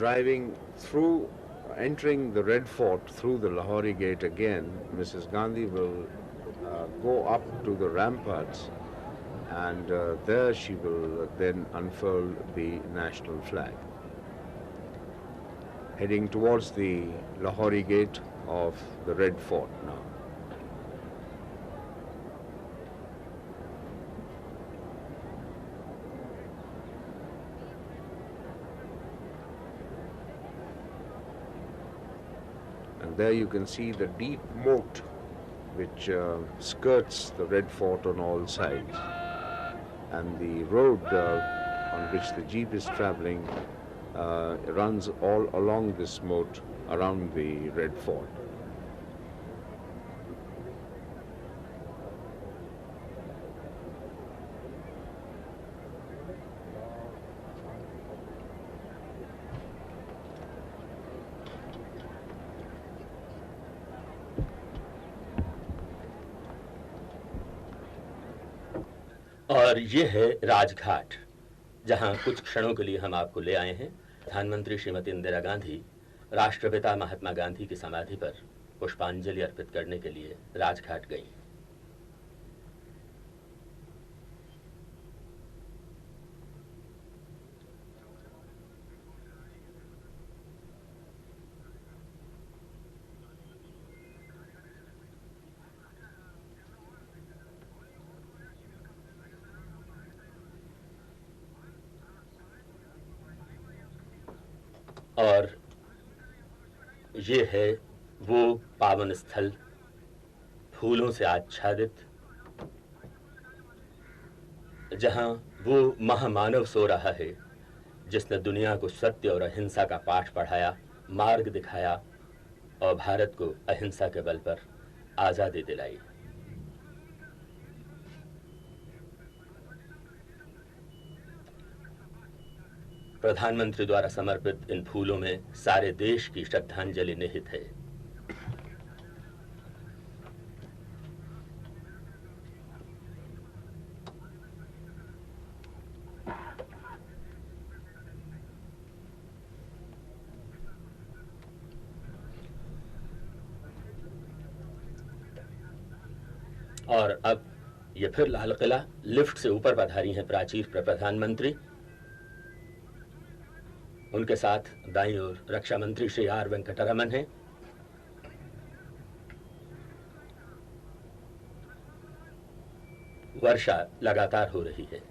driving through, entering the Red Fort through the Lahori Gate again, Mrs. Gandhi will go up to the ramparts, and there she will then unfurl the national flag, heading towards the Lahori Gate of the Red Fort now. And there you can see the deep moat which skirts the Red Fort on all sides. And the road on which the jeep is traveling runs all along this moat around the Red Fort. और ये है राजघाट, जहां कुछ क्षणों के लिए हम आपको ले आए हैं। प्रधानमंत्री श्रीमती इंदिरा गांधी राष्ट्रपिता महात्मा गांधी की समाधि पर पुष्पांजलि अर्पित करने के लिए राजघाट गईं। और ये है वो पावन स्थल, फूलों से आच्छादित, जहां वो महामानव सो रहा है जिसने दुनिया को सत्य और अहिंसा का पाठ पढ़ाया, मार्ग दिखाया और भारत को अहिंसा के बल पर आज़ादी दिलाई। प्रधानमंत्री द्वारा समर्पित इन फूलों में सारे देश की श्रद्धांजलि निहित है। और अब ये फिर लाल किला, लिफ्ट से ऊपर पधारी हैं प्राचीर प्रधानमंत्री। उनके साथ दाईं ओर रक्षा मंत्री श्री आर वेंकटरमन हैं। वर्षा लगातार हो रही है।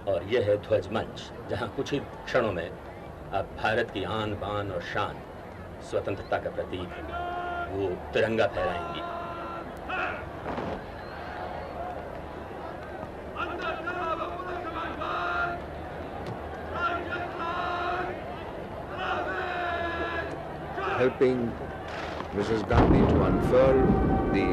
और यह है ध्वज मंच, जहां कुछ ही क्षणों में अब भारत की आन बान और शान, स्वतंत्रता का प्रतीक, वो तिरंगा फहराएंगी। Helping Mrs. Gandhi to unfurl the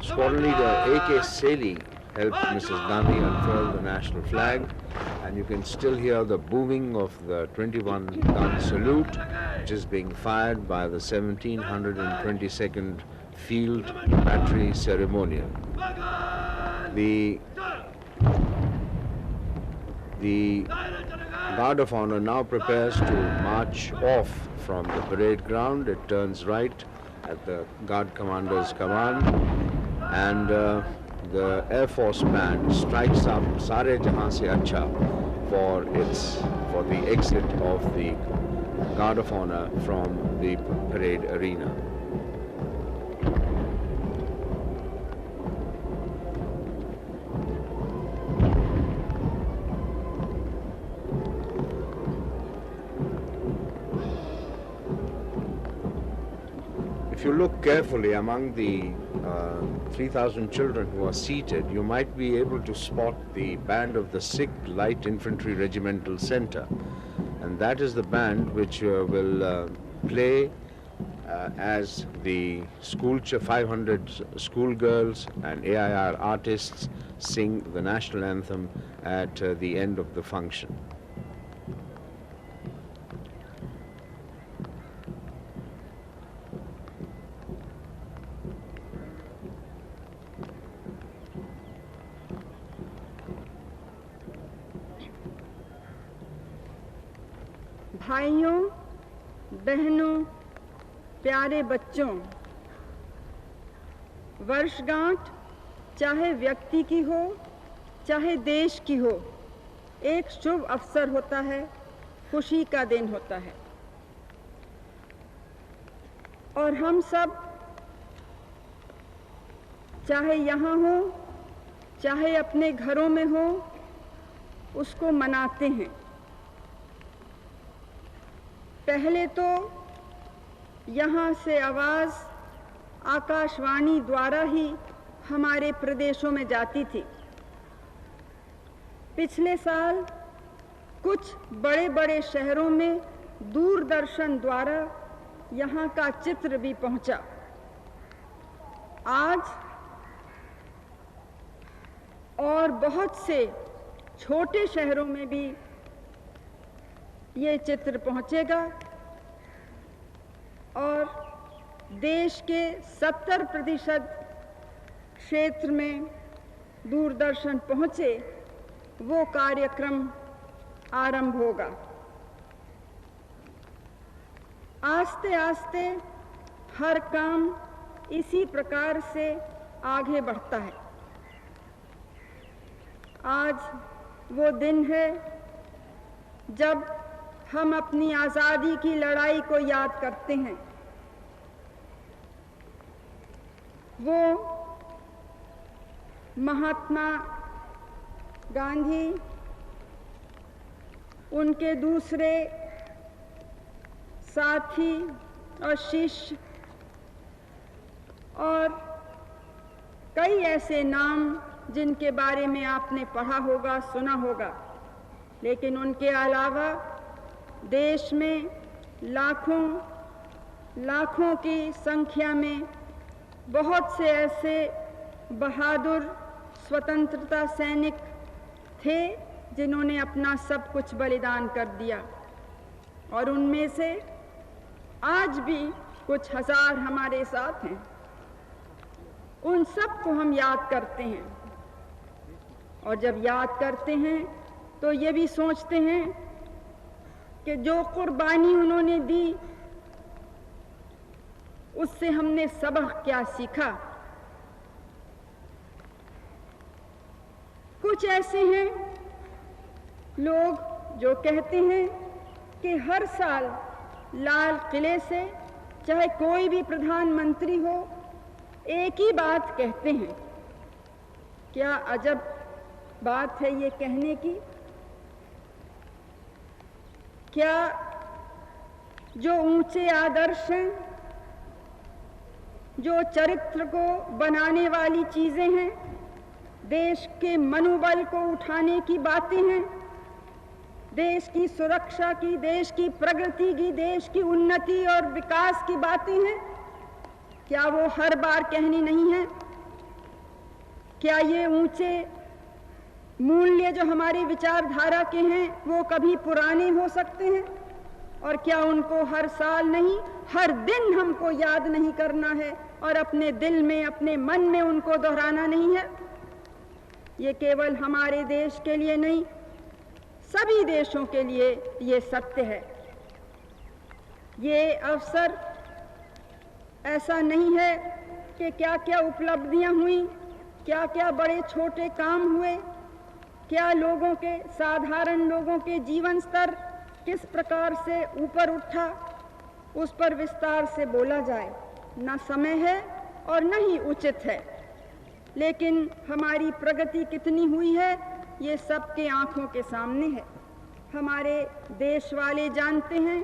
Squadron leader A.K. Seli helped Mrs. Gandhi unfurl the national flag, and you can still hear the booming of the 21-gun salute, which is being fired by the 1722nd Field Battery Ceremonial. The Guard of Honor now prepares to march off from the parade ground. It turns right at the Guard Commander's command, and the Air Force band strikes up Sare Jahan Se Acha for the exit of the Guard of Honor from the parade arena. If you look carefully among the 3,000 children who are seated, you might be able to spot the band of the 6th Light Infantry Regimental Center, and that is the band which will play as the 500 schoolgirls and AIR artists sing the national anthem at the end of the function. भाइयों, बहनों, प्यारे बच्चों, वर्षगांठ चाहे व्यक्ति की हो, चाहे देश की हो, एक शुभ अवसर होता है, खुशी का दिन होता है। और हम सब चाहे यहाँ हो, चाहे अपने घरों में हो, उसको मनाते हैं। पहले तो यहाँ से आवाज़ आकाशवाणी द्वारा ही हमारे प्रदेशों में जाती थी। पिछले साल कुछ बड़े-बड़े शहरों में दूरदर्शन द्वारा यहाँ का चित्र भी पहुँचा। आज और बहुत से छोटे शहरों में भी ये चित्र पहुंचेगा और देश के 70% क्षेत्र में दूरदर्शन पहुंचे वो कार्यक्रम आरंभ होगा। आस्ते आस्ते हर काम इसी प्रकार से आगे बढ़ता है। आज वो दिन है जब हम अपनी आज़ादी की लड़ाई को याद करते हैं। वो महात्मा गांधी, उनके दूसरे साथी और शिष्य और कई ऐसे नाम जिनके बारे में आपने पढ़ा होगा, सुना होगा, लेकिन उनके अलावा देश में लाखों की संख्या में बहुत से ऐसे बहादुर स्वतंत्रता सैनिक थे जिन्होंने अपना सब कुछ बलिदान कर दिया और उनमें से आज भी कुछ हजार हमारे साथ हैं। उन सब को हम याद करते हैं और जब याद करते हैं तो ये भी सोचते हैं कि जो कुर्बानी उन्होंने दी उससे हमने सबक क्या सीखा। कुछ ऐसे हैं लोग जो कहते हैं कि हर साल लाल किले से चाहे कोई भी प्रधानमंत्री हो एक ही बात कहते हैं। क्या अजब बात है ये कहने की। क्या जो ऊंचे आदर्श हैं, जो चरित्र को बनाने वाली चीजें हैं, देश के मनोबल को उठाने की बातें हैं, देश की सुरक्षा की, देश की प्रगति की, देश की उन्नति और विकास की बातें हैं, क्या वो हर बार कहनी नहीं है? क्या ये ऊंचे मूल्य जो हमारी विचारधारा के हैं वो कभी पुराने हो सकते हैं? और क्या उनको हर साल नहीं, हर दिन हमको याद नहीं करना है और अपने दिल में, अपने मन में उनको दोहराना नहीं है? ये केवल हमारे देश के लिए नहीं, सभी देशों के लिए ये सत्य है। ये अवसर ऐसा नहीं है कि क्या क्या उपलब्धियां हुई, क्या क्या बड़े छोटे काम हुए, क्या लोगों के, साधारण लोगों के जीवन स्तर किस प्रकार से ऊपर उठा, उस पर विस्तार से बोला जाए न समय है और न ही उचित है। लेकिन हमारी प्रगति कितनी हुई है ये सबके आंखों के सामने है। हमारे देश वाले जानते हैं,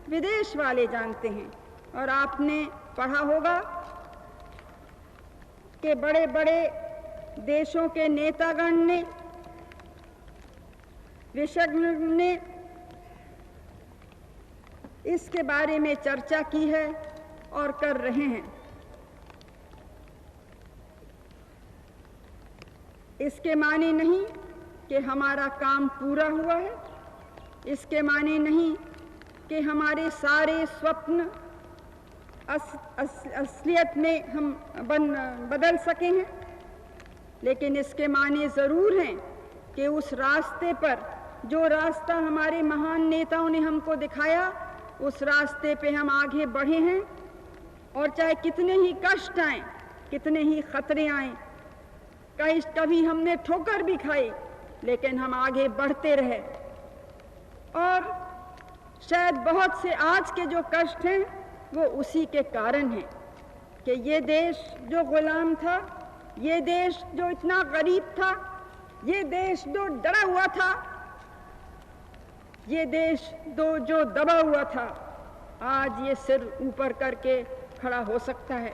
विदेश वाले जानते हैं, और आपने पढ़ा होगा कि बड़े बड़े देशों के नेतागण ने, विशेषज्ञ ने इसके बारे में चर्चा की है और कर रहे हैं। इसके माने नहीं कि हमारा काम पूरा हुआ है, इसके माने नहीं कि हमारे सारे स्वप्न असलियत में हम बदल सके हैं, लेकिन इसके माने ज़रूर हैं कि उस रास्ते पर, जो रास्ता हमारे महान नेताओं ने हमको दिखाया, उस रास्ते पे हम आगे बढ़े हैं। और चाहे कितने ही कष्ट आए, कितने ही खतरे आए, कभी हमने ठोकर भी खाई, लेकिन हम आगे बढ़ते रहे। और शायद बहुत से आज के जो कष्ट हैं वो उसी के कारण हैं कि ये देश जो गुलाम था, ये देश जो इतना गरीब था, ये देश जो डरा हुआ था, ये देश जो दबा हुआ था, आज ये सिर ऊपर करके खड़ा हो सकता है।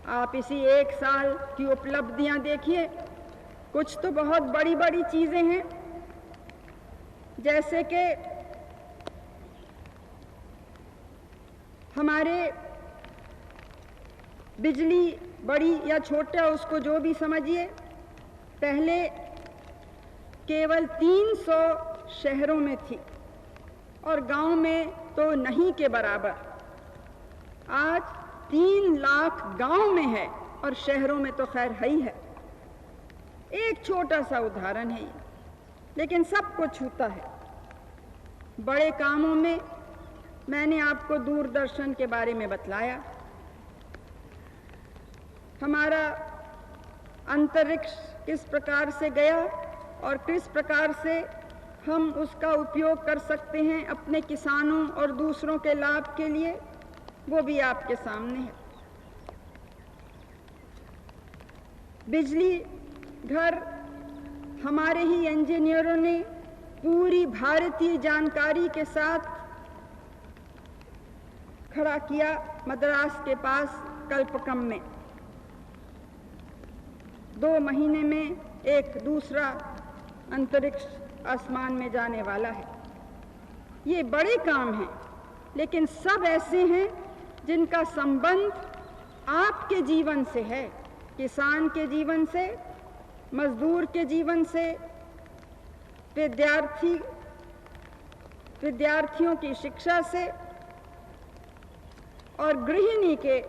आप इसी एक साल की उपलब्धियां देखिए, कुछ तो बहुत बड़ी बड़ी चीजें हैं, जैसे कि हमारे बिजली बड़ी या छोटा, उसको जो भी समझिए, पहले केवल 300 शहरों में थी और गांव में तो नहीं के बराबर। आज 3 लाख गांव में है और शहरों में तो खैर है ही है। एक छोटा सा उदाहरण है ये, लेकिन सबको छूता है। बड़े कामों में मैंने आपको दूरदर्शन के बारे में बतलाया। हमारा अंतरिक्ष किस प्रकार से गया और किस प्रकार से हम उसका उपयोग कर सकते हैं अपने किसानों और दूसरों के लाभ के लिए, वो भी आपके सामने है। बिजली घर हमारे ही इंजीनियरों ने पूरी भारतीय जानकारी के साथ खड़ा किया मद्रास के पास कल्पकम में। 2 महीने में एक दूसरा अंतरिक्ष आसमान में जाने वाला है। ये बड़े काम हैं, लेकिन सब ऐसे हैं जिनका संबंध आपके जीवन से है, किसान के जीवन से, मजदूर के जीवन से, विद्यार्थियों की शिक्षा से और गृहिणी के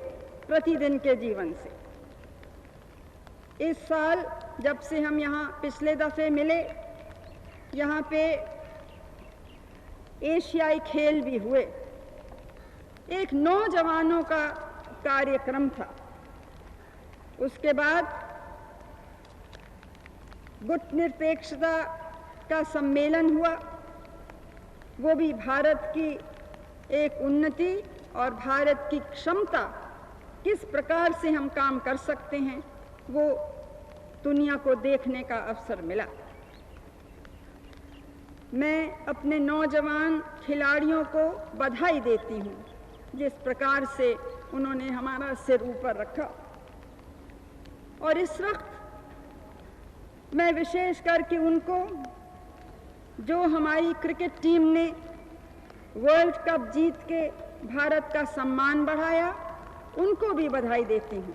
प्रतिदिन के जीवन से। इस साल जब से हम यहाँ पिछले दफे मिले, यहाँ पे एशियाई खेल भी हुए। एक नौजवानों का कार्यक्रम था। उसके बाद गुट निरपेक्षता का सम्मेलन हुआ। वो भी भारत की एक उन्नति और भारत की क्षमता, किस प्रकार से हम काम कर सकते हैं, वो दुनिया को देखने का अवसर मिला। मैं अपने नौजवान खिलाड़ियों को बधाई देती हूँ, जिस प्रकार से उन्होंने हमारा सिर ऊपर रखा। और इस वक्त मैं विशेष करके उनको, जो हमारी क्रिकेट टीम ने वर्ल्ड कप जीत के भारत का सम्मान बढ़ाया, उनको भी बधाई देती हूँ।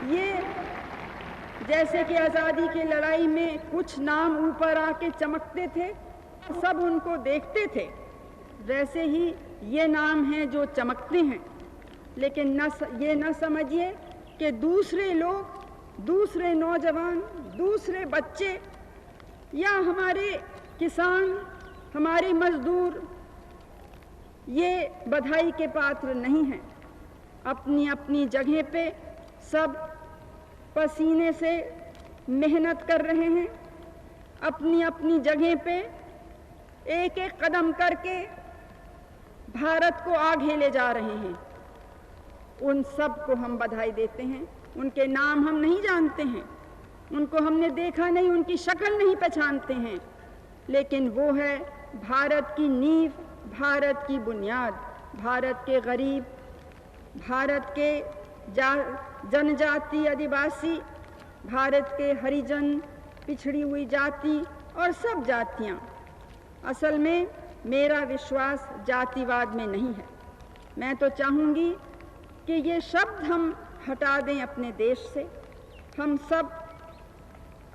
ये जैसे कि आज़ादी की लड़ाई में कुछ नाम ऊपर आके चमकते थे, सब उनको देखते थे, वैसे ही ये नाम हैं जो चमकते हैं। लेकिन ये न समझिए कि दूसरे लोग, दूसरे नौजवान, दूसरे बच्चे या हमारे किसान, हमारे मजदूर ये बधाई के पात्र नहीं हैं। अपनी अपनी जगह पे सब पसीने से मेहनत कर रहे हैं, अपनी अपनी जगह पे एक एक कदम करके भारत को आगे ले जा रहे हैं। उन सब को हम बधाई देते हैं। उनके नाम हम नहीं जानते हैं, उनको हमने देखा नहीं, उनकी शक्ल नहीं पहचानते हैं, लेकिन वो है भारत की नींव, भारत की बुनियाद, भारत के गरीब, भारत के जनजाति आदिवासी, भारत के हरिजन, पिछड़ी हुई जाति और सब जातियां। असल में मेरा विश्वास जातिवाद में नहीं है। मैं तो चाहूंगी कि ये शब्द हम हटा दें अपने देश से, हम सब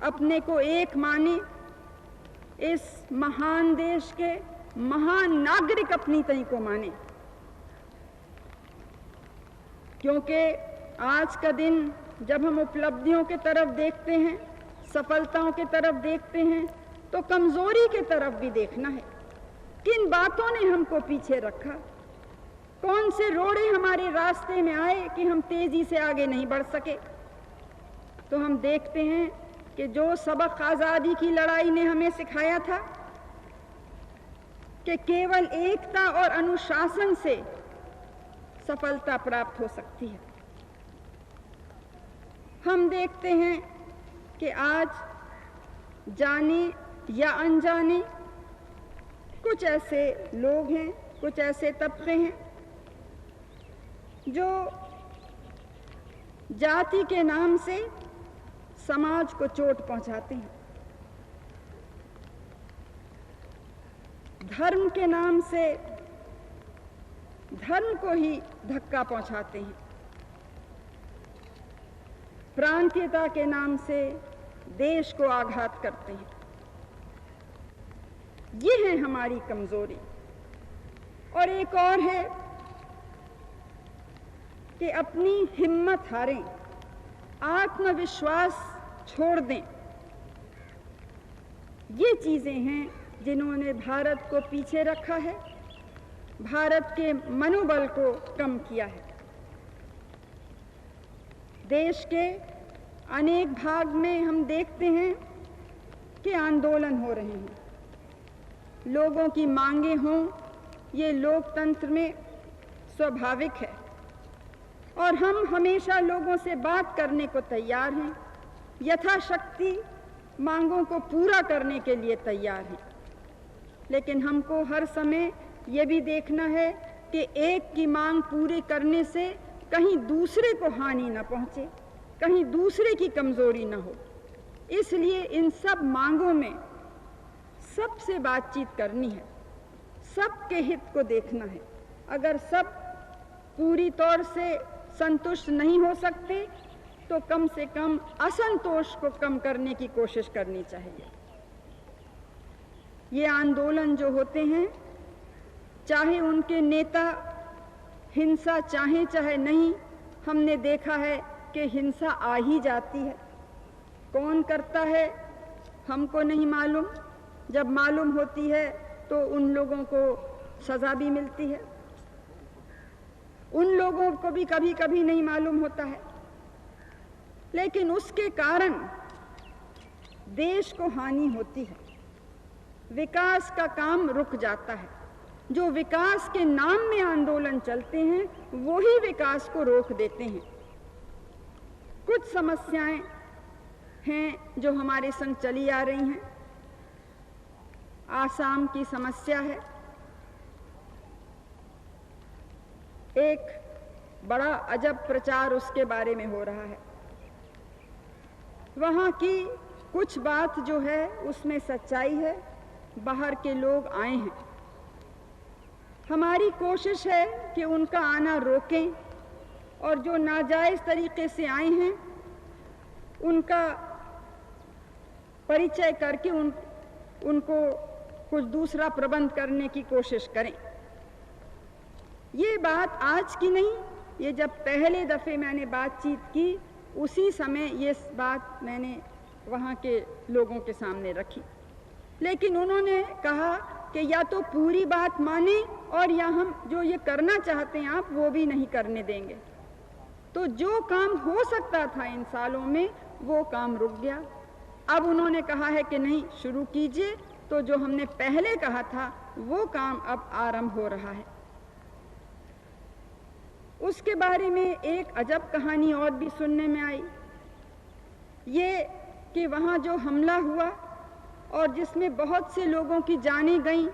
अपने को एक माने, इस महान देश के महान नागरिक अपनी तरी को माने, क्योंकि आज का दिन जब हम उपलब्धियों के तरफ देखते हैं, सफलताओं के तरफ देखते हैं, तो कमजोरी के तरफ भी देखना है। किन बातों ने हमको पीछे रखा, कौन से रोड़े हमारे रास्ते में आए कि हम तेजी से आगे नहीं बढ़ सके। तो हम देखते हैं कि जो सबक आजादी की लड़ाई ने हमें सिखाया था कि केवल एकता और अनुशासन से सफलता प्राप्त हो सकती है, हम देखते हैं कि आज जाने या अनजाने कुछ ऐसे लोग हैं, कुछ ऐसे तबके हैं जो जाति के नाम से समाज को चोट पहुंचाते हैं, धर्म के नाम से धर्म को ही धक्का पहुंचाते हैं, प्रांतीयता के नाम से देश को आघात करते हैं। ये है हमारी कमजोरी। और एक और है कि अपनी हिम्मत हारें, आत्मविश्वास छोड़ दें। ये चीजें हैं जिन्होंने भारत को पीछे रखा है, भारत के मनोबल को कम किया है। देश के अनेक भाग में हम देखते हैं कि आंदोलन हो रहे हैं, लोगों की मांगें हों, ये लोकतंत्र में स्वाभाविक है और हम हमेशा लोगों से बात करने को तैयार हैं, यथाशक्ति मांगों को पूरा करने के लिए तैयार हैं। लेकिन हमको हर समय ये भी देखना है कि एक की मांग पूरी करने से कहीं दूसरे को हानि न पहुंचे, कहीं दूसरे की कमजोरी न हो। इसलिए इन सब मांगों में सबसे बातचीत करनी है, सबके हित को देखना है। अगर सब पूरी तौर से संतुष्ट नहीं हो सकते तो कम से कम असंतोष को कम करने की कोशिश करनी चाहिए। ये आंदोलन जो होते हैं, चाहे उनके नेता हिंसा चाहे चाहे नहीं, हमने देखा है कि हिंसा आ ही जाती है। कौन करता है हमको नहीं मालूम, जब मालूम होती है तो उन लोगों को सजा भी मिलती है, उन लोगों को भी कभी कभी नहीं मालूम होता है, लेकिन उसके कारण देश को हानि होती है, विकास का काम रुक जाता है। जो विकास के नाम में आंदोलन चलते हैं वो ही विकास को रोक देते हैं। कुछ समस्याएं हैं जो हमारे संग चली आ रही हैं। आसाम की समस्या है, एक बड़ा अजब प्रचार उसके बारे में हो रहा है। वहाँ की कुछ बात जो है उसमें सच्चाई है, बाहर के लोग आए हैं। हमारी कोशिश है कि उनका आना रोकें और जो नाजायज तरीके से आए हैं उनका परिचय करके उनको कुछ दूसरा प्रबंध करने की कोशिश करें। ये बात आज की नहीं, ये जब पहले दफे मैंने बातचीत की उसी समय ये बात मैंने वहाँ के लोगों के सामने रखी, लेकिन उन्होंने कहा कि या तो पूरी बात माने और या हम जो ये करना चाहते हैं आप वो भी नहीं करने देंगे। तो जो काम हो सकता था इन सालों में वो काम रुक गया। अब उन्होंने कहा है कि नहीं शुरू कीजिए, तो जो हमने पहले कहा था वो काम अब आरंभ हो रहा है। उसके बारे में एक अजब कहानी और भी सुनने में आई, ये कि वहाँ जो हमला हुआ और जिसमें बहुत से लोगों की जानें गईं,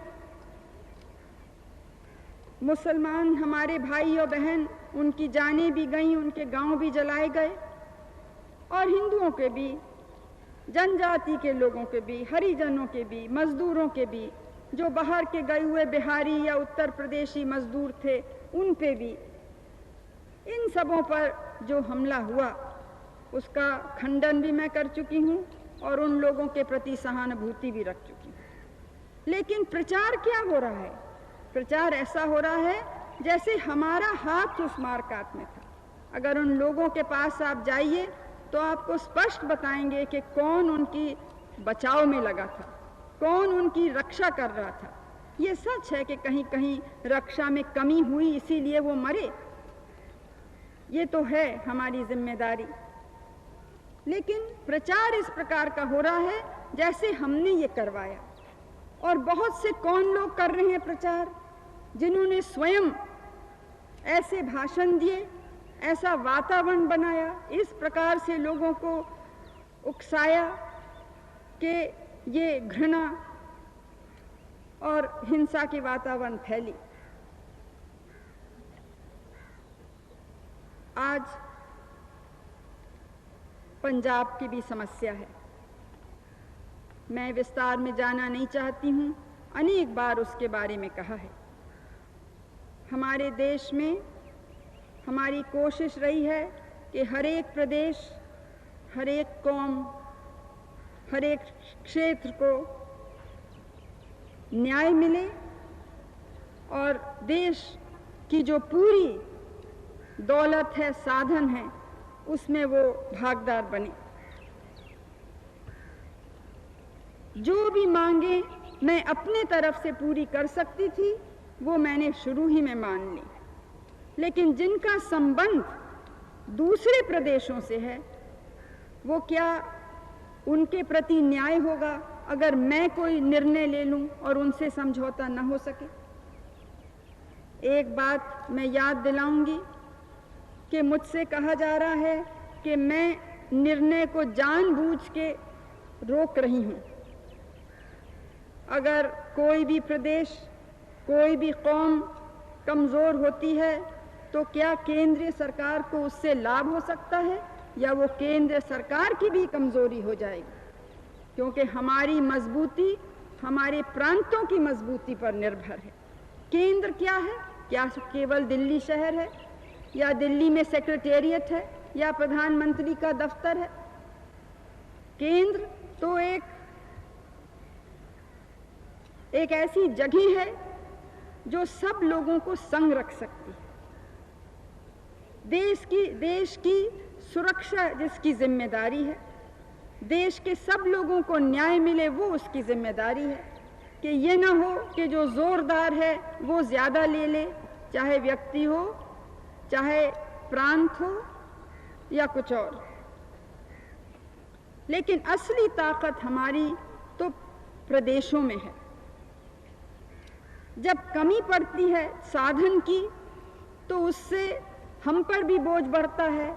मुसलमान हमारे भाई और बहन उनकी जानें भी गईं, उनके गांव भी जलाए गए, और हिंदुओं के भी, जनजाति के लोगों के भी, हरिजनों के भी, मजदूरों के भी, जो बाहर के गए हुए बिहारी या उत्तर प्रदेशी मजदूर थे उन पे भी, इन सबों पर जो हमला हुआ उसका खंडन भी मैं कर चुकी हूँ और उन लोगों के प्रति सहानुभूति भी रख चुकी हूँ। लेकिन प्रचार क्या हो रहा है? प्रचार ऐसा हो रहा है जैसे हमारा हाथ उस मारकाट में था। अगर उन लोगों के पास आप जाइए तो आपको स्पष्ट बताएंगे कि कौन उनकी बचाव में लगा था, कौन उनकी रक्षा कर रहा था। ये सच है कि कहीं कहीं रक्षा में कमी हुई इसीलिए वो मरे, ये तो है हमारी जिम्मेदारी। लेकिन प्रचार इस प्रकार का हो रहा है जैसे हमने ये करवाया। और बहुत से कौन लोग कर रहे हैं प्रचार, जिन्होंने स्वयं ऐसे भाषण दिए, ऐसा वातावरण बनाया, इस प्रकार से लोगों को उकसाया कि ये घृणा और हिंसा के वातावरण फैली। आज पंजाब की भी समस्या है। मैं विस्तार में जाना नहीं चाहती हूँ, अनेक बार उसके बारे में कहा है। हमारे देश में हमारी कोशिश रही है कि हर एक प्रदेश, हर एक कौम, हर एक क्षेत्र को न्याय मिले और देश की जो पूरी दौलत है, साधन है, उसमें वो भागीदार बने। जो भी मांगे मैं अपने तरफ से पूरी कर सकती थी वो मैंने शुरू ही में मान ली। लेकिन जिनका संबंध दूसरे प्रदेशों से है, वो क्या उनके प्रति न्याय होगा अगर मैं कोई निर्णय ले लूं और उनसे समझौता न हो सके? एक बात मैं याद दिलाऊंगी कि मुझसे कहा जा रहा है कि मैं निर्णय को जानबूझ के रोक रही हूं। अगर कोई भी प्रदेश, कोई भी कौम कमज़ोर होती है तो क्या केंद्रीय सरकार को उससे लाभ हो सकता है या वो केंद्र सरकार की भी कमज़ोरी हो जाएगी? क्योंकि हमारी मजबूती हमारे प्रांतों की मजबूती पर निर्भर है। केंद्र क्या है? क्या केवल दिल्ली शहर है या दिल्ली में सेक्रेटेरिएट है या प्रधानमंत्री का दफ्तर है? केंद्र तो एक ऐसी जगह है जो सब लोगों को संग रख सकती है। देश की सुरक्षा जिसकी जिम्मेदारी है, देश के सब लोगों को न्याय मिले वो उसकी जिम्मेदारी है। कि ये ना हो कि जो जोरदार है वो ज्यादा ले ले, चाहे व्यक्ति हो, चाहे प्रांत हो या कुछ और। लेकिन असली ताकत हमारी तो प्रदेशों में है। जब कमी पड़ती है साधन की तो उससे हम पर भी बोझ बढ़ता है।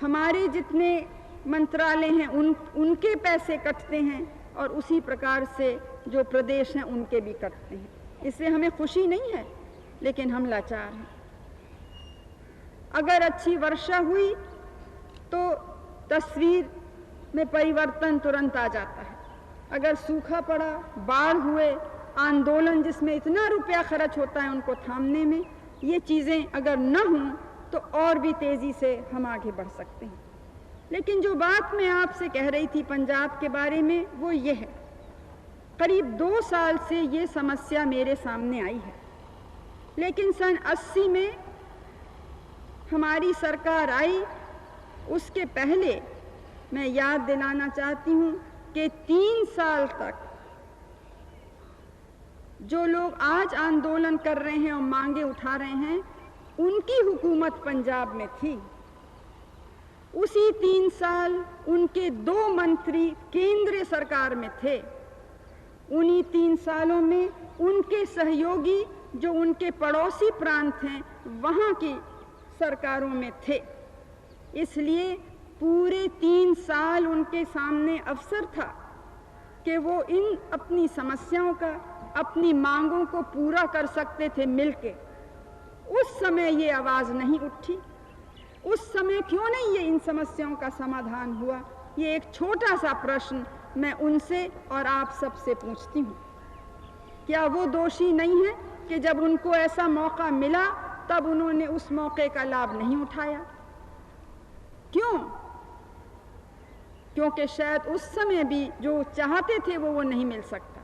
हमारे जितने मंत्रालय हैं उनके पैसे कटते हैं और उसी प्रकार से जो प्रदेश हैं उनके भी कटते हैं। इससे हमें खुशी नहीं है, लेकिन हम लाचार हैं। अगर अच्छी वर्षा हुई तो तस्वीर में परिवर्तन तुरंत आ जाता है। अगर सूखा पड़ा, बाढ़ हुए, आंदोलन जिसमें इतना रुपया खर्च होता है उनको थामने में, ये चीज़ें अगर न हों तो और भी तेज़ी से हम आगे बढ़ सकते हैं। लेकिन जो बात मैं आपसे कह रही थी पंजाब के बारे में वो ये है, करीब 2 साल से ये समस्या मेरे सामने आई है। लेकिन सन 80 में हमारी सरकार आई, उसके पहले मैं याद दिलाना चाहती हूँ कि 3 साल तक जो लोग आज आंदोलन कर रहे हैं और मांगे उठा रहे हैं, उनकी हुकूमत पंजाब में थी। उसी 3 साल उनके 2 मंत्री केंद्रीय सरकार में थे। उन्हीं 3 सालों में उनके सहयोगी जो उनके पड़ोसी प्रांत हैं वहाँ की सरकारों में थे। इसलिए पूरे 3 साल उनके सामने अवसर था कि वो इन अपनी समस्याओं का, अपनी मांगों को पूरा कर सकते थे मिलके। उस समय ये आवाज नहीं उठी। उस समय क्यों नहीं ये इन समस्याओं का समाधान हुआ? ये एक छोटा सा प्रश्न मैं उनसे और आप सबसे पूछती हूँ। क्या वो दोषी नहीं है कि जब उनको ऐसा मौका मिला तब उन्होंने उस मौके का लाभ नहीं उठाया? क्यों? क्योंकि शायद उस समय भी जो चाहते थे वो नहीं मिल सकता।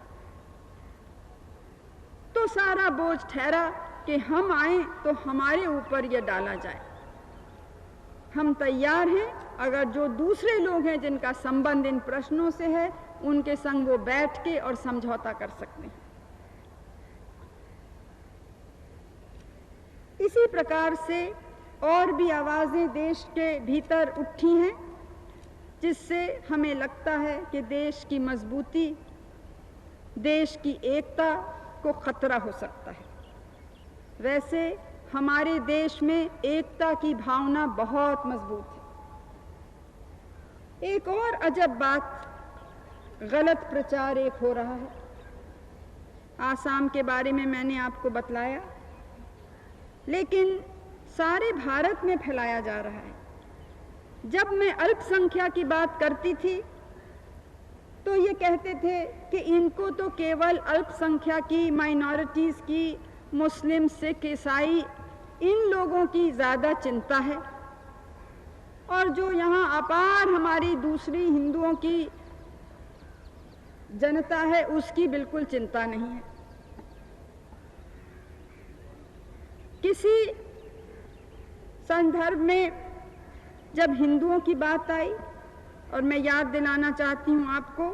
तो सारा बोझ ठहरा कि हम आए तो हमारे ऊपर यह डाला जाए। हम तैयार हैं, अगर जो दूसरे लोग हैं जिनका संबंध इन प्रश्नों से है उनके संग वो बैठ के और समझौता कर सकते हैं। इसी प्रकार से और भी आवाजें देश के भीतर उठी हैं जिससे हमें लगता है कि देश की मजबूती, देश की एकता को खतरा हो सकता है। वैसे हमारे देश में एकता की भावना बहुत मजबूत है। एक और अजब बात, गलत प्रचार एक हो रहा है। आसाम के बारे में मैंने आपको बतलाया, लेकिन सारे भारत में फैलाया जा रहा है। जब मैं अल्पसंख्या की बात करती थी तो ये कहते थे कि इनको तो केवल अल्पसंख्या की, माइनॉरिटीज़ की, मुस्लिम, सिख, ईसाई, इन लोगों की ज़्यादा चिंता है, और जो यहाँ अपार हमारी दूसरी हिंदुओं की जनता है उसकी बिल्कुल चिंता नहीं है। किसी संदर्भ में जब हिंदुओं की बात आई, और मैं याद दिलाना चाहती हूँ आपको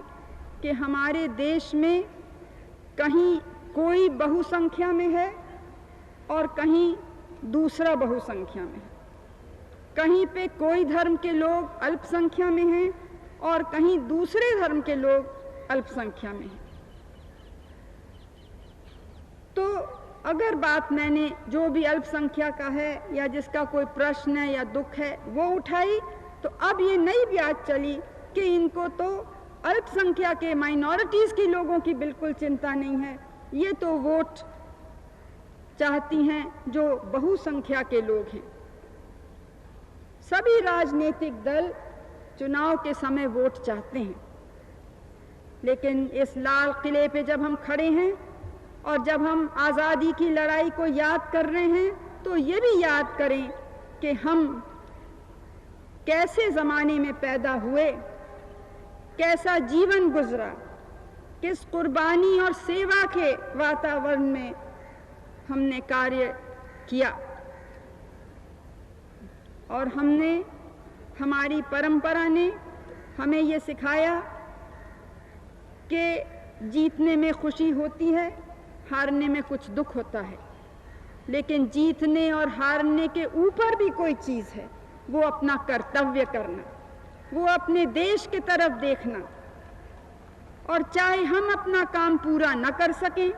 कि हमारे देश में कहीं कोई बहुसंख्या में है और कहीं दूसरा बहुसंख्या में है। कहीं पे कोई धर्म के लोग अल्पसंख्या में हैं और कहीं दूसरे धर्म के लोग अल्पसंख्या में हैं। तो अगर बात मैंने जो भी अल्पसंख्या का है या जिसका कोई प्रश्न है या दुख है वो उठाई, तो अब ये नई बात चली कि इनको तो अल्पसंख्या के, माइनॉरिटीज़ के लोगों की बिल्कुल चिंता नहीं है, ये तो वोट चाहती हैं जो बहुसंख्या के लोग हैं। सभी राजनीतिक दल चुनाव के समय वोट चाहते हैं, लेकिन इस लाल किले पे जब हम खड़े हैं और जब हम आज़ादी की लड़ाई को याद कर रहे हैं तो ये भी याद करें कि हम कैसे ज़माने में पैदा हुए, कैसा जीवन गुजरा, किस कुर्बानी और सेवा के वातावरण में हमने कार्य किया, और हमारी परंपरा ने हमें ये सिखाया कि जीतने में खुशी होती है, हारने में कुछ दुख होता है, लेकिन जीतने और हारने के ऊपर भी कोई चीज़ है, वो अपना कर्तव्य करना, वो अपने देश की तरफ देखना, और चाहे हम अपना काम पूरा न कर सकें,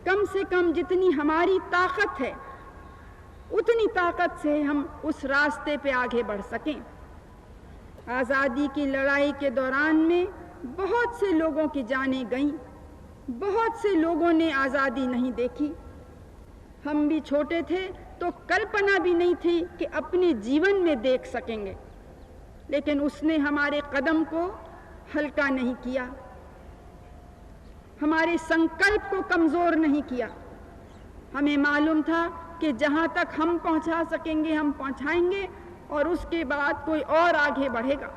कम से कम जितनी हमारी ताकत है उतनी ताकत से हम उस रास्ते पे आगे बढ़ सकें। आज़ादी की लड़ाई के दौरान में बहुत से लोगों की जानें गईं, बहुत से लोगों ने आज़ादी नहीं देखी। हम भी छोटे थे तो कल्पना भी नहीं थी कि अपने जीवन में देख सकेंगे, लेकिन उसने हमारे कदम को हल्का नहीं किया, हमारे संकल्प को कमज़ोर नहीं किया। हमें मालूम था कि जहाँ तक हम पहुँचा सकेंगे हम पहुँचाएंगे, और उसके बाद कोई और आगे बढ़ेगा।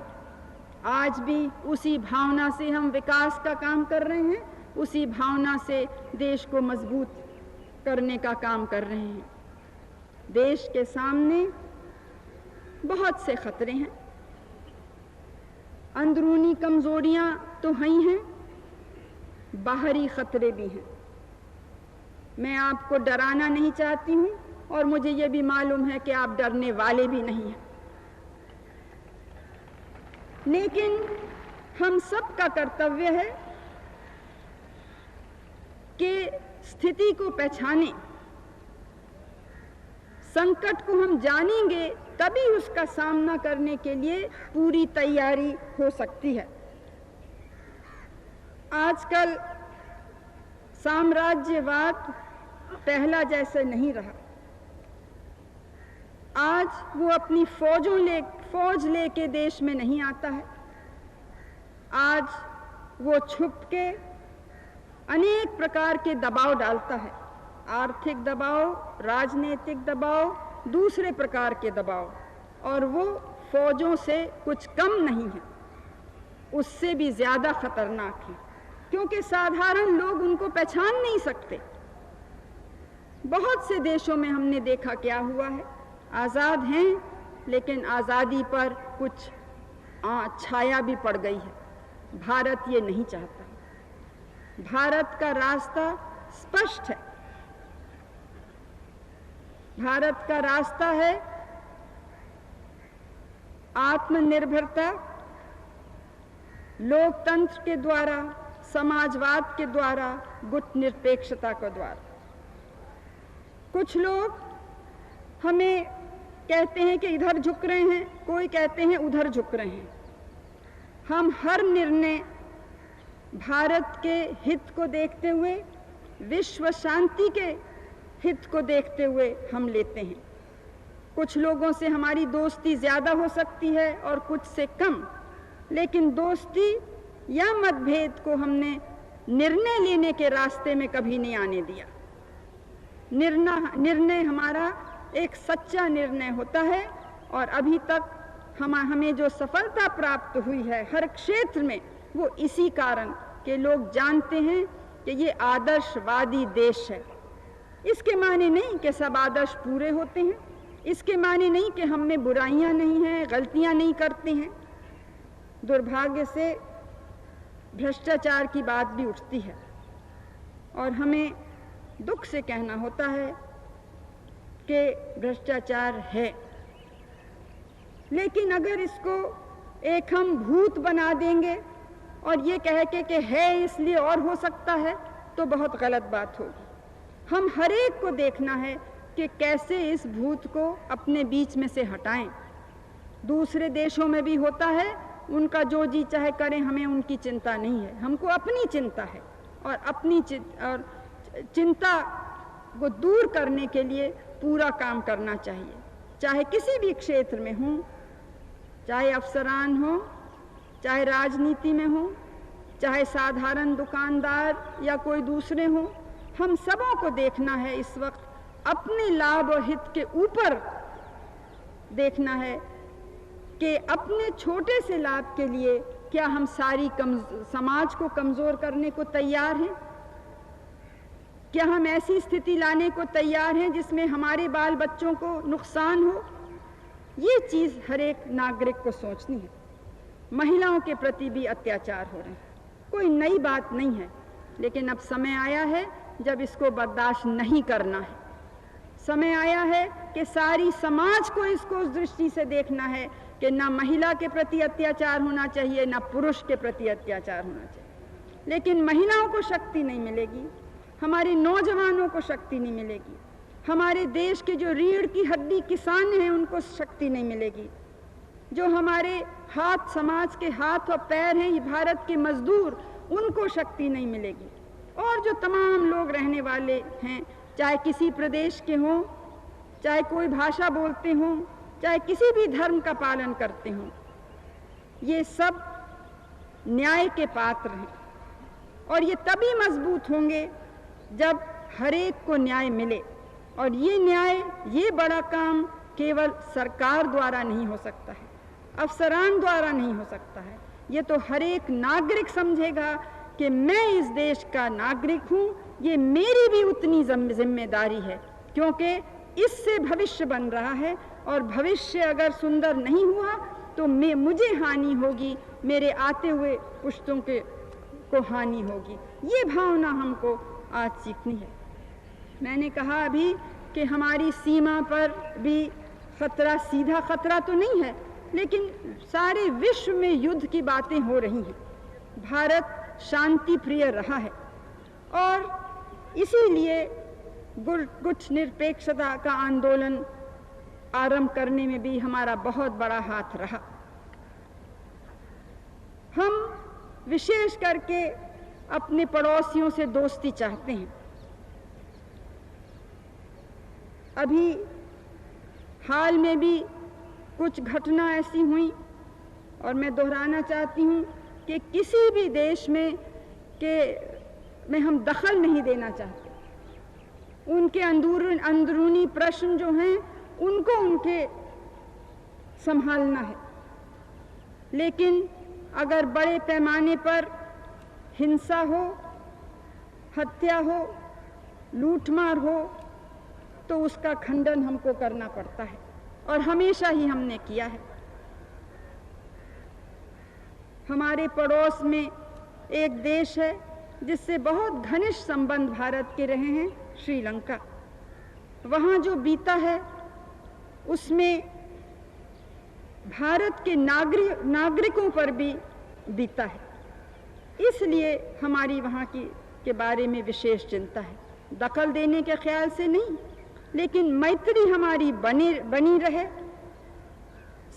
आज भी उसी भावना से हम विकास का काम कर रहे हैं, उसी भावना से देश को मजबूत करने का काम कर रहे हैं। देश के सामने बहुत से खतरे हैं, अंदरूनी कमजोरियां तो हैं, बाहरी खतरे भी हैं। मैं आपको डराना नहीं चाहती हूं और मुझे ये भी मालूम है कि आप डरने वाले भी नहीं हैं, लेकिन हम सब का कर्तव्य है कि स्थिति को पहचानें। संकट को हम जानेंगे तभी उसका सामना करने के लिए पूरी तैयारी हो सकती है। आजकल साम्राज्यवाद पहला जैसे नहीं रहा। आज वो अपनी फौज लेके देश में नहीं आता है। आज वो छुप के अनेक प्रकार के दबाव डालता है, आर्थिक दबाव, राजनीतिक दबाव, दूसरे प्रकार के दबाव, और वो फौजों से कुछ कम नहीं है, उससे भी ज्यादा खतरनाक है, क्योंकि साधारण लोग उनको पहचान नहीं सकते। बहुत से देशों में हमने देखा क्या हुआ है, आज़ाद हैं लेकिन आज़ादी पर कुछ छाया भी पड़ गई है। भारत ये नहीं चाहता। भारत का रास्ता स्पष्ट है। भारत का रास्ता है आत्मनिर्भरता, लोकतंत्र के द्वारा, समाजवाद के द्वारा, गुटनिरपेक्षता के द्वारा। कुछ लोग हमें कहते हैं कि इधर झुक रहे हैं, कोई कहते हैं उधर झुक रहे हैं। हम हर निर्णय भारत के हित को देखते हुए, विश्व शांति के हित को देखते हुए हम लेते हैं। कुछ लोगों से हमारी दोस्ती ज्यादा हो सकती है और कुछ से कम, लेकिन दोस्ती या मतभेद को हमने निर्णय लेने के रास्ते में कभी नहीं आने दिया। निर्णय हमारा एक सच्चा निर्णय होता है, और अभी तक हमें जो सफलता प्राप्त हुई है हर क्षेत्र में, वो इसी कारण कि लोग जानते हैं कि ये आदर्शवादी देश है। इसके माने नहीं कि सब आदर्श पूरे होते हैं, इसके माने नहीं कि हम में बुराइयां नहीं हैं, गलतियां नहीं करते हैं। दुर्भाग्य से भ्रष्टाचार की बात भी उठती है और हमें दुख से कहना होता है कि भ्रष्टाचार है, लेकिन अगर इसको एक हम भूत बना देंगे और ये कह के कि है इसलिए और हो सकता है, तो बहुत गलत बात होगी। हम हर एक को देखना है कि कैसे इस भूत को अपने बीच में से हटाएं। दूसरे देशों में भी होता है, उनका जो जी चाहे करें, हमें उनकी चिंता नहीं है, हमको अपनी चिंता है, और अपनी चिंता को दूर करने के लिए पूरा काम करना चाहिए, चाहे किसी भी क्षेत्र में हो, चाहे अफसरान हो, चाहे राजनीति में हो, चाहे साधारण दुकानदार या कोई दूसरे हो। हम सबों को देखना है इस वक्त अपने लाभ और हित के ऊपर देखना है कि अपने छोटे से लाभ के लिए क्या हम सारी समाज को कमजोर करने को तैयार हैं? क्या हम ऐसी स्थिति लाने को तैयार हैं जिसमें हमारे बाल बच्चों को नुकसान हो? ये चीज हर एक नागरिक को सोचनी है। महिलाओं के प्रति भी अत्याचार हो रहे हैं, कोई नई बात नहीं है, लेकिन अब समय आया है जब इसको बर्दाश्त नहीं करना है। समय आया है कि सारी समाज को इसको उस दृष्टि से देखना है कि ना महिला के प्रति अत्याचार होना चाहिए, ना पुरुष के प्रति अत्याचार होना चाहिए। लेकिन महिलाओं को शक्ति नहीं मिलेगी, हमारे नौजवानों को शक्ति नहीं मिलेगी, हमारे देश के जो रीढ़ की हड्डी किसान हैं उनको शक्ति नहीं मिलेगी, जो हमारे हाथ, समाज के हाथ और पैर हैं, ये भारत के मजदूर, उनको शक्ति नहीं मिलेगी। और जो तमाम लोग रहने वाले हैं, चाहे किसी प्रदेश के हों, चाहे कोई भाषा बोलते हों, चाहे किसी भी धर्म का पालन करते हों, ये सब न्याय के पात्र हैं। और ये तभी मजबूत होंगे जब हर एक को न्याय मिले। और ये न्याय, ये बड़ा काम केवल सरकार द्वारा नहीं हो सकता है, अफसरान द्वारा नहीं हो सकता है। ये तो हर एक नागरिक समझेगा कि मैं इस देश का नागरिक हूँ, ये मेरी भी उतनी जिम्मेदारी है, क्योंकि इससे भविष्य बन रहा है, और भविष्य अगर सुंदर नहीं हुआ तो मुझे हानि होगी, मेरे आते हुए पुश्तों को हानि होगी। ये भावना हमको आज सीखनी है। मैंने कहा अभी कि हमारी सीमा पर भी खतरा, सीधा खतरा तो नहीं है, लेकिन सारे विश्व में युद्ध की बातें हो रही हैं। भारत शांति प्रिय रहा है और इसीलिए गुट निरपेक्षता का आंदोलन आरंभ करने में भी हमारा बहुत बड़ा हाथ रहा। हम विशेष करके अपने पड़ोसियों से दोस्ती चाहते हैं। अभी हाल में भी कुछ घटना ऐसी हुई और मैं दोहराना चाहती हूँ कि किसी भी देश में हम दखल नहीं देना चाहते। उनके अंदरूनी प्रश्न जो हैं उनको उनके संभालना है, लेकिन अगर बड़े पैमाने पर हिंसा हो, हत्या हो, लूटमार हो तो उसका खंडन हमको करना पड़ता है और हमेशा ही हमने किया है। हमारे पड़ोस में एक देश है जिससे बहुत घनिष्ठ संबंध भारत के रहे हैं, श्रीलंका। वहाँ जो बीता है उसमें भारत के नागरिकों पर भी बीता है, इसलिए हमारी वहाँ के बारे में विशेष चिंता है। दखल देने के ख्याल से नहीं, लेकिन मैत्री हमारी बनी रहे,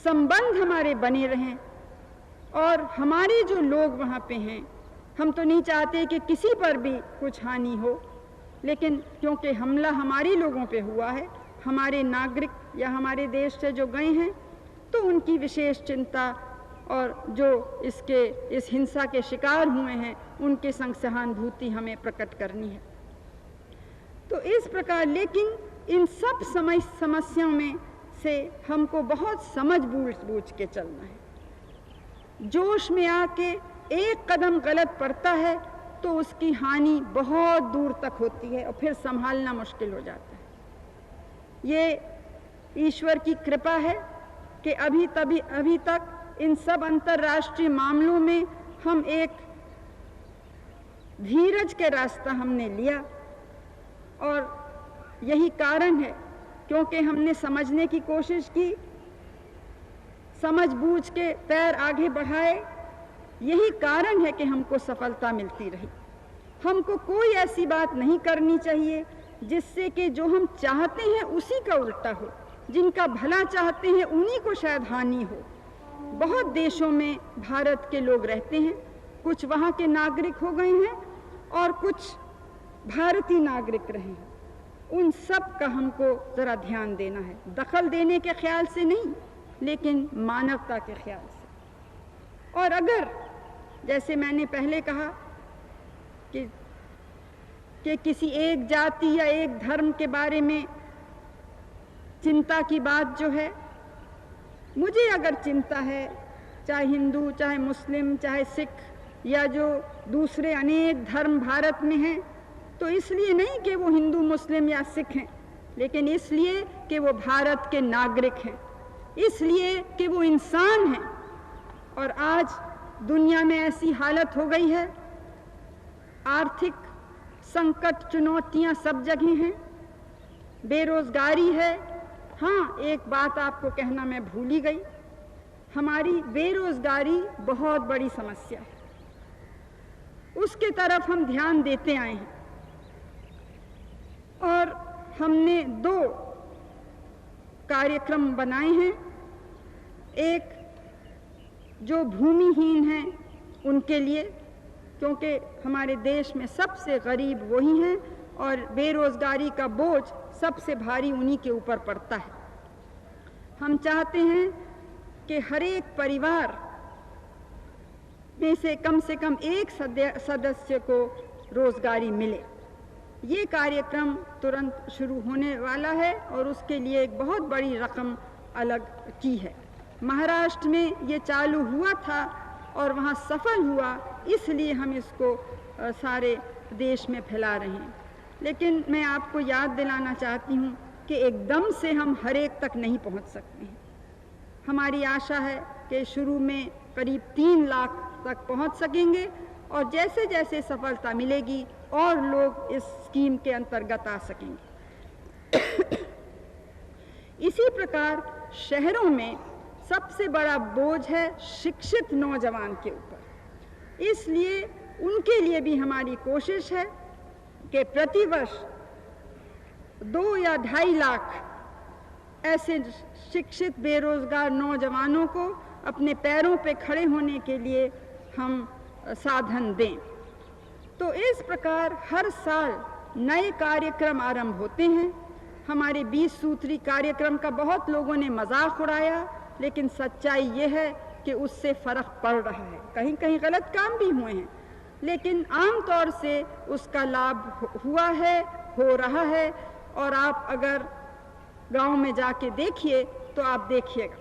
संबंध हमारे बने रहें और हमारे जो लोग वहाँ पे हैं, हम तो नहीं चाहते कि किसी पर भी कुछ हानि हो, लेकिन क्योंकि हमला हमारे लोगों पे हुआ है, हमारे नागरिक या हमारे देश से जो गए हैं, तो उनकी विशेष चिंता और जो इस हिंसा के शिकार हुए हैं उनके संग सहानुभूति हमें प्रकट करनी है। तो इस प्रकार, लेकिन इन सब समस्याओं में से हमको बहुत समझ बूझ के चलना है। जोश में आके एक कदम गलत पड़ता है तो उसकी हानि बहुत दूर तक होती है और फिर संभालना मुश्किल हो जाता है। ये ईश्वर की कृपा है कि अभी तक इन सब अंतर्राष्ट्रीय मामलों में हम एक धीरज के रास्ता हमने लिया और यही कारण है क्योंकि हमने समझने की कोशिश की, समझ बूझ के पैर आगे बढ़ाए। यही कारण है कि हमको सफलता मिलती रही। हमको कोई ऐसी बात नहीं करनी चाहिए जिससे कि जो हम चाहते हैं उसी का उल्टा हो, जिनका भला चाहते हैं उन्हीं को शायद हानि हो। बहुत देशों में भारत के लोग रहते हैं, कुछ वहाँ के नागरिक हो गए हैं और कुछ भारतीय नागरिक रहे हैं। उन सब का हमको ज़रा ध्यान देना है, दखल देने के ख्याल से नहीं, लेकिन मानवता के ख्याल से। और अगर जैसे मैंने पहले कहा कि किसी एक जाति या एक धर्म के बारे में चिंता की बात जो है, मुझे अगर चिंता है, चाहे हिंदू, चाहे मुस्लिम, चाहे सिख या जो दूसरे अनेक धर्म भारत में हैं, तो इसलिए नहीं कि वो हिंदू, मुस्लिम या सिख हैं, लेकिन इसलिए कि वो भारत के नागरिक हैं, इसलिए कि वो इंसान हैं। और आज दुनिया में ऐसी हालत हो गई है, आर्थिक संकट, चुनौतियां सब जगह हैं, बेरोजगारी है। हाँ, एक बात आपको कहना मैं भूल ही गई, हमारी बेरोजगारी बहुत बड़ी समस्या है, उसके तरफ हम ध्यान देते आए हैं। और हमने 2 कार्यक्रम बनाए हैं, एक जो भूमिहीन हैं उनके लिए, क्योंकि हमारे देश में सबसे गरीब वही हैं और बेरोजगारी का बोझ सबसे भारी उन्हीं के ऊपर पड़ता है। हम चाहते हैं कि हर एक परिवार में से कम एक सदस्य को रोजगारी मिले। ये कार्यक्रम तुरंत शुरू होने वाला है और उसके लिए एक बहुत बड़ी रकम अलग की है। महाराष्ट्र में ये चालू हुआ था और वहाँ सफल हुआ, इसलिए हम इसको सारे देश में फैला रहे हैं। लेकिन मैं आपको याद दिलाना चाहती हूँ कि एकदम से हम हर एक तक नहीं पहुँच सकते हैं। हमारी आशा है कि शुरू में करीब 3 लाख तक पहुँच सकेंगे और जैसे जैसे सफलता मिलेगी और लोग इस स्कीम के अंतर्गत आ सकेंगे। इसी प्रकार शहरों में सबसे बड़ा बोझ है शिक्षित नौजवान के ऊपर। इसलिए उनके लिए भी हमारी कोशिश है कि प्रतिवर्ष 2 या 2.5 लाख ऐसे शिक्षित बेरोजगार नौजवानों को अपने पैरों पे खड़े होने के लिए हम साधन दें। तो इस प्रकार हर साल नए कार्यक्रम आरंभ होते हैं। हमारे 20 सूत्री कार्यक्रम का बहुत लोगों ने मजाक उड़ाया, लेकिन सच्चाई ये है कि उससे फर्क पड़ रहा है। कहीं कहीं गलत काम भी हुए हैं, लेकिन आमतौर से उसका लाभ हुआ है, हो रहा है। और आप अगर गांव में जाके देखिए तो आप देखिएगा,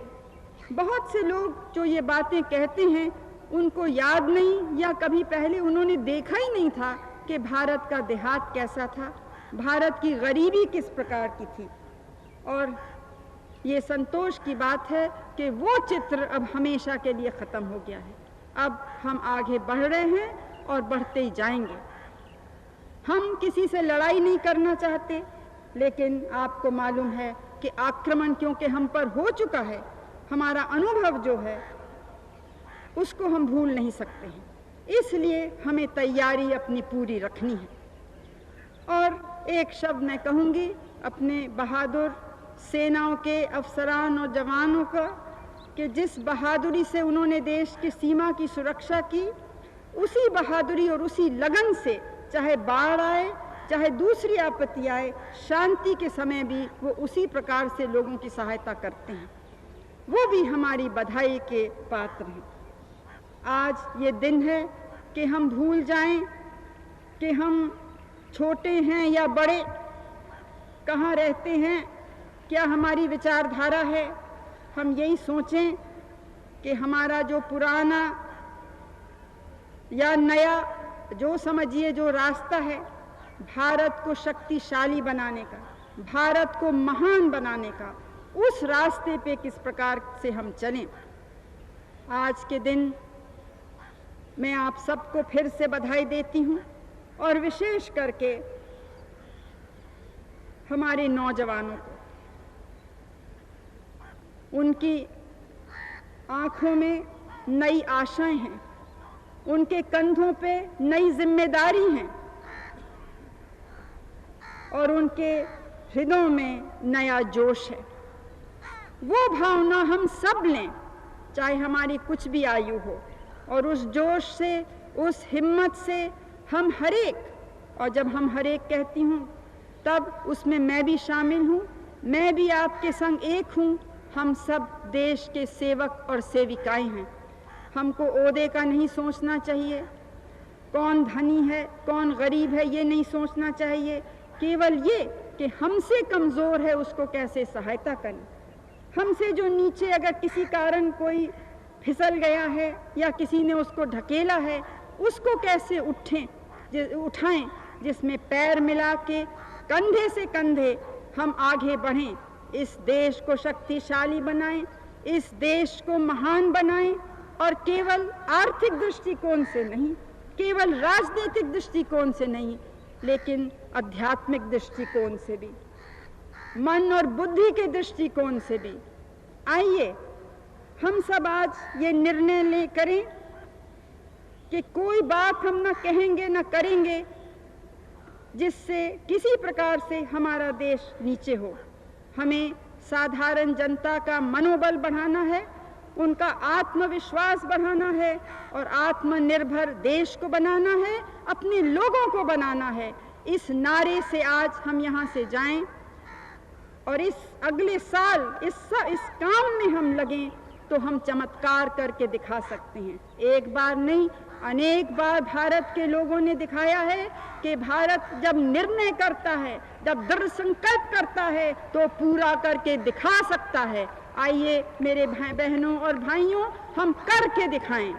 बहुत से लोग जो ये बातें कहते हैं उनको याद नहीं, या कभी पहले उन्होंने देखा ही नहीं था कि भारत का देहात कैसा था, भारत की गरीबी किस प्रकार की थी। और ये संतोष की बात है कि वो चित्र अब हमेशा के लिए ख़त्म हो गया है। अब हम आगे बढ़ रहे हैं और बढ़ते ही जाएंगे। हम किसी से लड़ाई नहीं करना चाहते, लेकिन आपको मालूम है कि आक्रमण क्योंकि हम पर हो चुका है, हमारा अनुभव जो है उसको हम भूल नहीं सकते हैं। इसलिए हमें तैयारी अपनी पूरी रखनी है। और एक शब्द मैं कहूँगी अपने बहादुर सेनाओं के अफसरान और जवानों का, कि जिस बहादुरी से उन्होंने देश की सीमा की सुरक्षा की, उसी बहादुरी और उसी लगन से चाहे बाढ़ आए, चाहे दूसरी आपत्ति आए, शांति के समय भी वो उसी प्रकार से लोगों की सहायता करते हैं। वो भी हमारी बधाई के पात्र हैं। आज ये दिन है कि हम भूल जाएं कि हम छोटे हैं या बड़े, कहाँ रहते हैं, क्या हमारी विचारधारा है। हम यही सोचें कि हमारा जो पुराना या नया, जो समझिए जो रास्ता है भारत को शक्तिशाली बनाने का, भारत को महान बनाने का, उस रास्ते पे किस प्रकार से हम चलें। आज के दिन मैं आप सबको फिर से बधाई देती हूँ, और विशेष करके हमारे नौजवानों को। उनकी आंखों में नई आशाएं हैं, उनके कंधों पे नई जिम्मेदारी हैं, और उनके हृदयों में नया जोश है। वो भावना हम सब लें, चाहे हमारी कुछ भी आयु हो, और उस जोश से, उस हिम्मत से हम हरेक, और जब हम हरेक कहती हूँ तब उसमें मैं भी शामिल हूँ, मैं भी आपके संग एक हूँ। हम सब देश के सेवक और सेविकाएं हैं। हमको ओहदे का नहीं सोचना चाहिए, कौन धनी है कौन गरीब है ये नहीं सोचना चाहिए। केवल ये कि हमसे कमज़ोर है उसको कैसे सहायता करें, हमसे जो नीचे अगर किसी कारण कोई फिसल गया है या किसी ने उसको ढकेला है, उसको कैसे उठाएं, जिसमें पैर मिला के कंधे से कंधे हम आगे बढ़ें, इस देश को शक्तिशाली बनाएं, इस देश को महान बनाएं। और केवल आर्थिक दृष्टिकोण से नहीं, केवल राजनीतिक दृष्टिकोण से नहीं, लेकिन आध्यात्मिक दृष्टिकोण से भी, मन और बुद्धि के दृष्टिकोण से भी। आइए हम सब आज ये निर्णय करें कि कोई बात हम न कहेंगे न करेंगे जिससे किसी प्रकार से हमारा देश नीचे हो। हमें साधारण जनता का मनोबल बढ़ाना है, उनका आत्मविश्वास बढ़ाना है, और आत्मनिर्भर देश को बनाना है, अपने लोगों को बनाना है। इस नारे से आज हम यहाँ से जाएं, और इस अगले साल इस काम में हम लगें तो हम चमत्कार करके दिखा सकते हैं। एक बार नहीं, अनेक बार भारत के लोगों ने दिखाया है कि भारत जब निर्णय करता है, जब दृढ़ संकल्प करता है, तो पूरा करके दिखा सकता है। आइए मेरे बहनों और भाइयों, हम करके दिखाएं।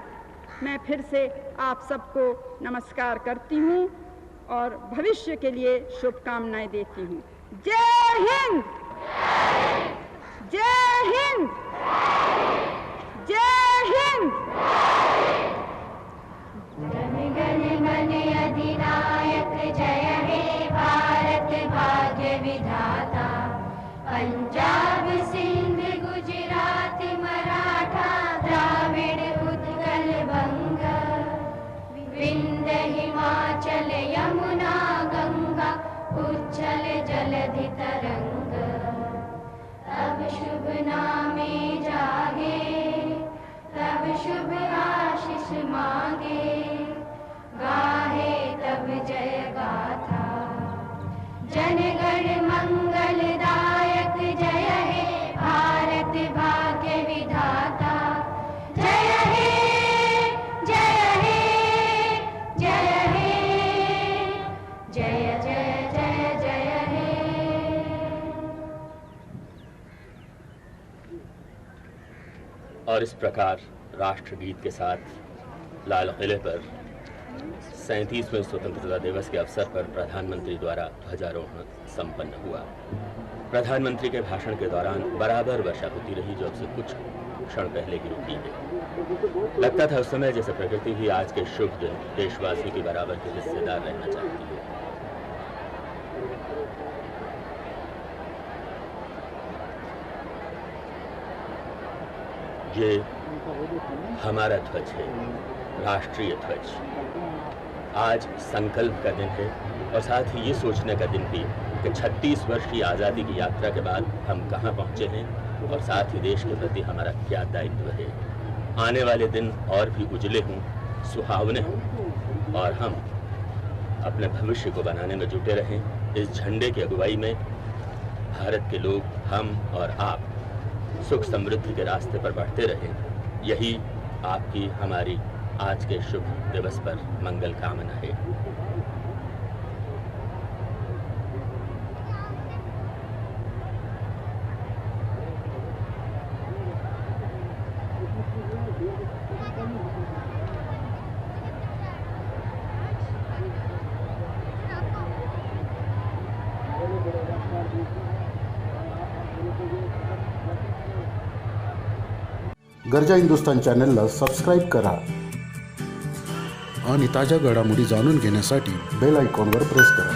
मैं फिर से आप सबको नमस्कार करती हूँ और भविष्य के लिए शुभकामनाएं देती हूँ। जय हिंद, जय हिंद, जय हिंद। गण गण गण अधिनायक पंजाब सिंध गुजरात मराठा द्राविड़ उत्कल बंग विंध्य हिमाचल यमुना गंगा उच्छल जलधि तरंग तब शुभ नामे जागे तब शुभ आशीष मांगे गाहे तब जय गाथा जनगण मंगलदायक जय हे भारत भाग्य विधाता जय हे जय हे जय हे जय जय जय जय हे। और इस प्रकार राष्ट्रगीत के साथ लाल किले पर 37वें स्वतंत्रता दिवस के अवसर पर प्रधानमंत्री द्वारा ध्वजारोहण संपन्न हुआ। प्रधानमंत्री के भाषण के दौरान बराबर वर्षा होती रही, जो अब से कुछ क्षण पहले की रुकी है। लगता था उस समय जैसे प्रकृति भी आज के शुभ दिन देशवासियों की बराबर के हिस्सेदार रहना चाहती है। ये हमारा ध्वज है, राष्ट्रीय ध्वज। आज संकल्प का दिन है और साथ ही ये सोचने का दिन भी कि 36 वर्ष की आज़ादी की यात्रा के बाद हम कहाँ पहुँचे हैं और साथ ही देश के प्रति हमारा क्या दायित्व है। आने वाले दिन और भी उजले हों, सुहावने हों और हम अपने भविष्य को बनाने में जुटे रहें। इस झंडे की अगुवाई में भारत के लोग, हम और आप सुख समृद्धि के रास्ते पर बढ़ते रहें। यही आपकी हमारी आज के शुभ दिवस पर मंगल कामना है। गरजा हिंदुस्तान चॅनलला सबस्क्राईब करा आणि ताज्या घडामोडी जाणून घेण्यासाठी बेल आयकॉनवर प्रेस करा.